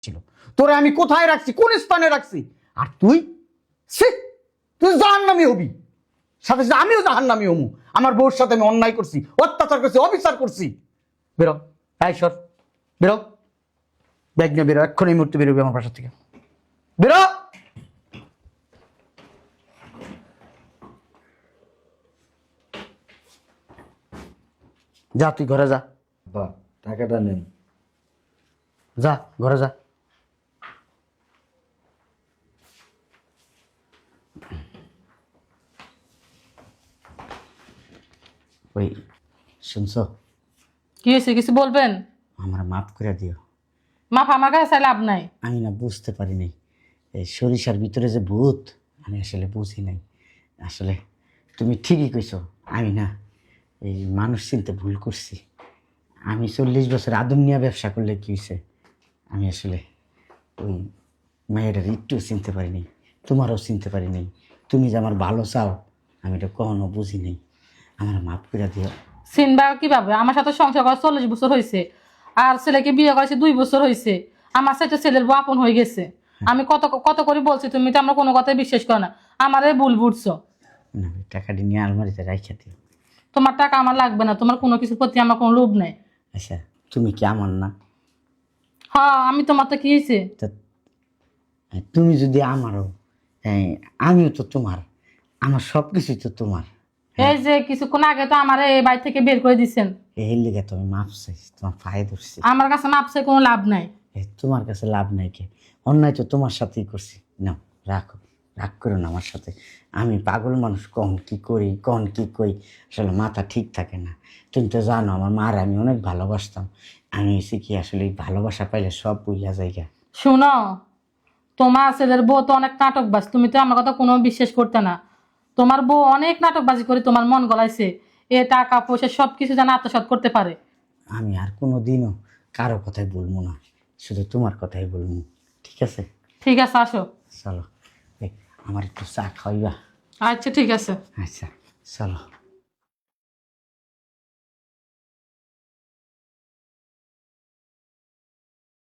ছিল। তোরে আমি কোথায় রাখছি, কোন স্থানে রাখছি, আর তুই ছি, তুই জাহান্নামী হবি, সাথে সাথে আমিও জাহান্নামী হমু। আমার বউর সাথে আমি অন্যায় করছি, অত্যাচার করছি, অবিচার করছি। বেরো, তাই সর, বেরো, ব্যাগ নিয়ে বেরো, এক্ষুনি এই মুহূর্তে বেরোবি আমার বাসা থেকে, বেরো। যা, তুই ঘরে যা, বা টাকাটা নেন। যা ঘরে যা। ওই শুনছো, কি হয়েছে, কিছু বলবেন? আমার মাফ করে দিও। মাপ আমার কাছে লাভ নাই। আমি না বুঝতে পারি নাই এই সরিষার ভিতরে যে ভূত, আমি আসলে বুঝি নাই। আসলে তুমি ঠিকই কইছো, আমি না এই মানুষ চিনতে ভুল করছি। আমি 40 বছর আদম নিয়ে ব্যবসা করলে কি হয়েছে, আমি আসলে ওই মেয়েটার একটু চিনতে পারিনি, তোমারও চিনতে পারি নাই। তুমি যে আমার ভালো চাও আমি এটা কখনো বুঝি নাই, আমার মাফ করে দিও। চিনবা কিভাবে? আমার সাথে সংসার করা 40 বছর হয়েছে, আর ছেলেকে বিয়ে করেছে 2 বছর হয়েছে। আমার সাথে ছেলের বউ আপন হয়ে গেছে। আমি কত কত করে বলছি, তুমি তো আমার কোনো কথাই বিশ্বাস করো না। আমারে ভুল বুঝছো। না, ওই টাকাটি নিয়ে আলমারিতে রাইখা দিও। তোমার টাকা আমার লাগবে না, তোমার কোনো কিছুর প্রতি আমার কোনো লোভ নেই। আচ্ছা, তুমি কি আমার না? হ্যাঁ, আমি তোমার তো কি হয়েছে? তা তুমি যদি আমারও, আমিও তো তোমার, আমার সব কিছুই তো তোমার। এই যে কিছুক্ষণ আগে তো আমার এই বাড়ি থেকে বের করে দিচ্ছেন। এই লিগে তো আমি মাপ চাই, তোমার পায়ে ধরছি। আমার কাছে মাপছে কোনো লাভ নাই। তোমার কাছে লাভ নাই কে, অন্যায় তো তোমার সাথেই করছি। নাও রাখো, রাগ করো না আমার সাথে। আমি পাগল মানুষ, কখন কি করি কখন কি কই আসলে মাথা ঠিক থাকে না। তুমি তো জানো আমার মার আমি অনেক ভালোবাসতাম। আমি হয়েছি কি আসলে এই ভালোবাসা পাইলে সব বুঝা জায়গা। শুনো, তোমার ছেলের বউ তো অনেক নাটকবাজ, তুমি তো আমার কথা কোনো বিশ্বাস করতে না। তোমার বউ অনেক নাটকবাজি করে তোমার মন গলাইছে, এ টাকা পয়সা সবকিছু যেন আত্মসাৎ করতে পারে। আমি আর কোনো দিনও কারো কথাই বলবো না, শুধু তোমার কথাই বলবো, ঠিক আছে? ঠিক আছে, আসো। চলো, এই আমার একটু চা খাইবা? আচ্ছা ঠিক আছে। আচ্ছা, চলো।